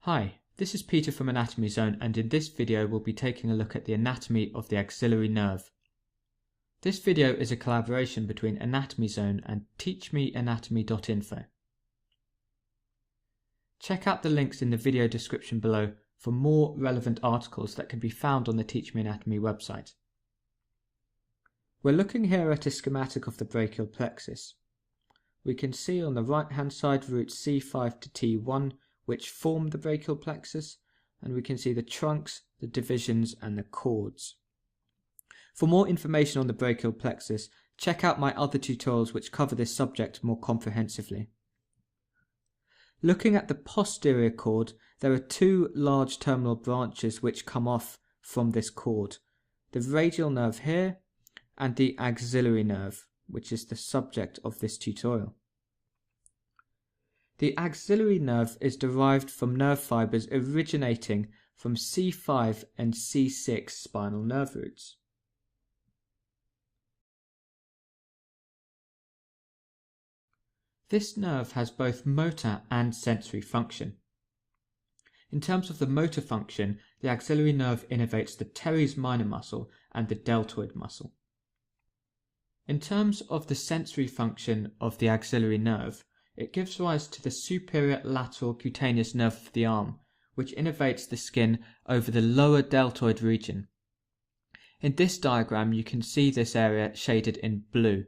Hi, this is Peter from Anatomy Zone, and in this video we'll be taking a look at the anatomy of the axillary nerve. This video is a collaboration between Anatomy Zone and teachmeanatomy.info. Check out the links in the video description below for more relevant articles that can be found on the Teach Me Anatomy website. We're looking here at a schematic of the brachial plexus. We can see on the right hand side roots C5 to T1 which form the brachial plexus, and we can see the trunks, the divisions and the cords. For more information on the brachial plexus, check out my other tutorials which cover this subject more comprehensively. Looking at the posterior cord, there are two large terminal branches which come off from this cord, the radial nerve here and the axillary nerve, which is the subject of this tutorial. The axillary nerve is derived from nerve fibers originating from C5 and C6 spinal nerve roots. This nerve has both motor and sensory function. In terms of the motor function, the axillary nerve innervates the teres minor muscle and the deltoid muscle. In terms of the sensory function of the axillary nerve, it gives rise to the superior lateral cutaneous nerve of the arm, which innervates the skin over the lower deltoid region. In this diagram you can see this area shaded in blue.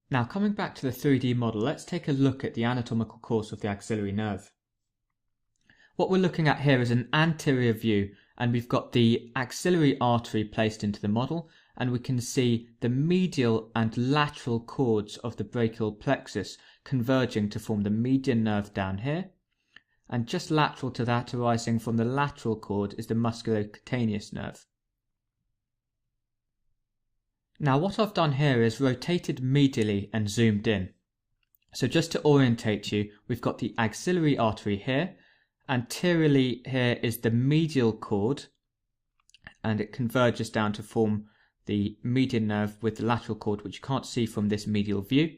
Now coming back to the 3D model, let's take a look at the anatomical course of the axillary nerve. What we're looking at here is an anterior view, and we've got the axillary artery placed into the model, and we can see the medial and lateral cords of the brachial plexus converging to form the median nerve down here, and just lateral to that, arising from the lateral cord, is the musculocutaneous nerve. Now what I've done here is rotated medially and zoomed in. So just to orientate you, we've got the axillary artery here, anteriorly here is the medial cord, and it converges down to form the median nerve with the lateral cord, which you can't see from this medial view.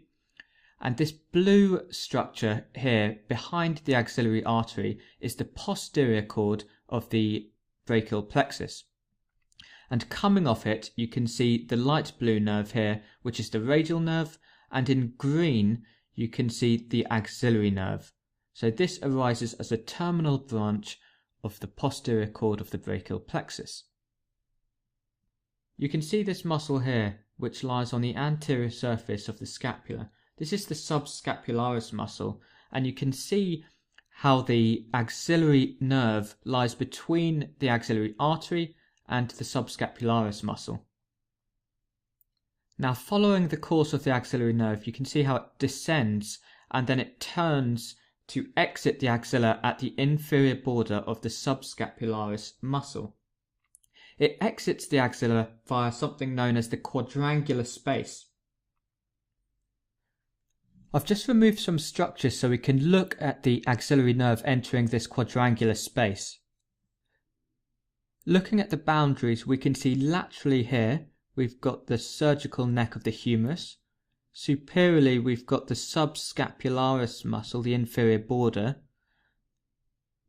And this blue structure here behind the axillary artery is the posterior cord of the brachial plexus. And coming off it, you can see the light blue nerve here, which is the radial nerve, and in green you can see the axillary nerve. So this arises as a terminal branch of the posterior cord of the brachial plexus. You can see this muscle here, which lies on the anterior surface of the scapula. This is the subscapularis muscle, and you can see how the axillary nerve lies between the axillary artery and the subscapularis muscle. Now following the course of the axillary nerve, you can see how it descends and then it turns to exit the axilla at the inferior border of the subscapularis muscle. It exits the axilla via something known as the quadrangular space. I've just removed some structures so we can look at the axillary nerve entering this quadrangular space. Looking at the boundaries, we can see laterally here we've got the surgical neck of the humerus. Superiorly we've got the subscapularis muscle, the inferior border.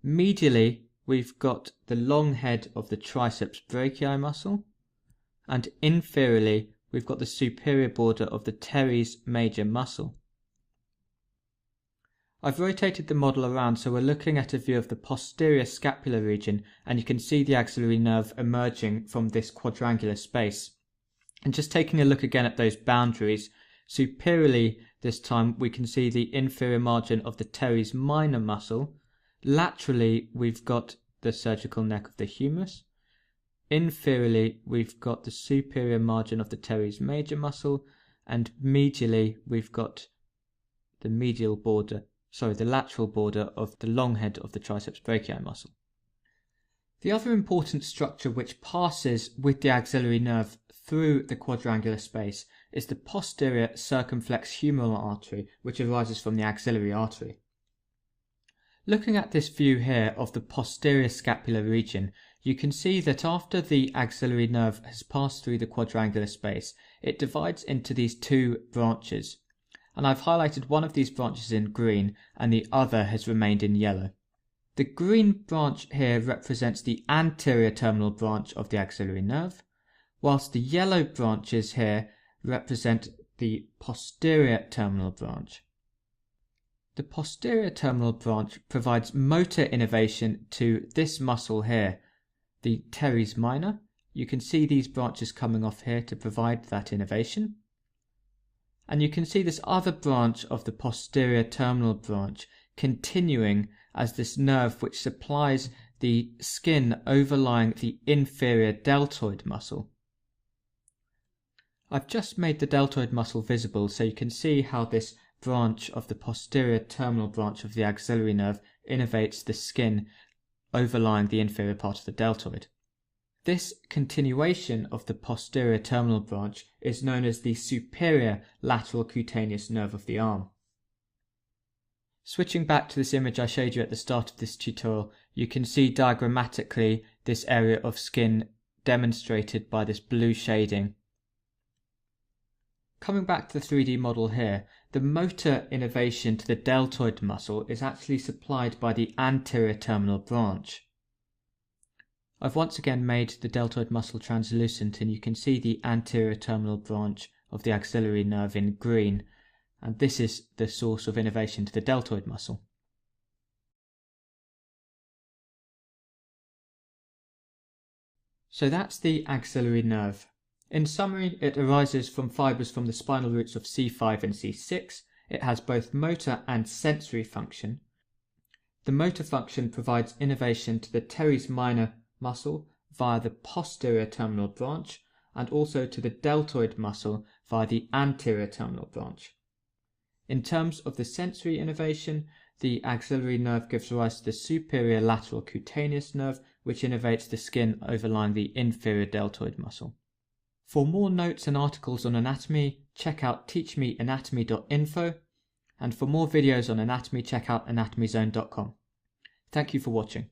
Medially we've got the long head of the triceps brachii muscle, and inferiorly we've got the superior border of the teres major muscle. I've rotated the model around so we're looking at a view of the posterior scapular region, and you can see the axillary nerve emerging from this quadrangular space. And just taking a look again at those boundaries, superiorly this time we can see the inferior margin of the teres minor muscle. Laterally we've got the surgical neck of the humerus. Inferiorly we've got the superior margin of the teres major muscle, and medially we've got the lateral border of the long head of the triceps brachii muscle. The other important structure which passes with the axillary nerve through the quadrangular space is the posterior circumflex humeral artery, which arises from the axillary artery. Looking at this view here of the posterior scapular region, you can see that after the axillary nerve has passed through the quadrangular space, it divides into these two branches, and I've highlighted one of these branches in green and the other has remained in yellow. The green branch here represents the anterior terminal branch of the axillary nerve, whilst the yellow branches here represent the posterior terminal branch. The posterior terminal branch provides motor innervation to this muscle here, the teres minor. You can see these branches coming off here to provide that innervation. And you can see this other branch of the posterior terminal branch continuing as this nerve which supplies the skin overlying the inferior deltoid muscle. I've just made the deltoid muscle visible so you can see how this branch of the posterior terminal branch of the axillary nerve innervates the skin overlying the inferior part of the deltoid. This continuation of the posterior terminal branch is known as the superior lateral cutaneous nerve of the arm. Switching back to this image I showed you at the start of this tutorial, you can see diagrammatically this area of skin demonstrated by this blue shading. Coming back to the 3D model here, the motor innervation to the deltoid muscle is actually supplied by the anterior terminal branch. I've once again made the deltoid muscle translucent and you can see the anterior terminal branch of the axillary nerve in green, and this is the source of innervation to the deltoid muscle. So that's the axillary nerve. In summary, it arises from fibres from the spinal roots of C5 and C6. It has both motor and sensory function. The motor function provides innervation to the teres minor muscle via the posterior terminal branch and also to the deltoid muscle via the anterior terminal branch. In terms of the sensory innervation, the axillary nerve gives rise to the superior lateral cutaneous nerve, which innervates the skin overlying the inferior deltoid muscle. For more notes and articles on anatomy, check out teachmeanatomy.info, and for more videos on anatomy, check out anatomyzone.com. Thank you for watching.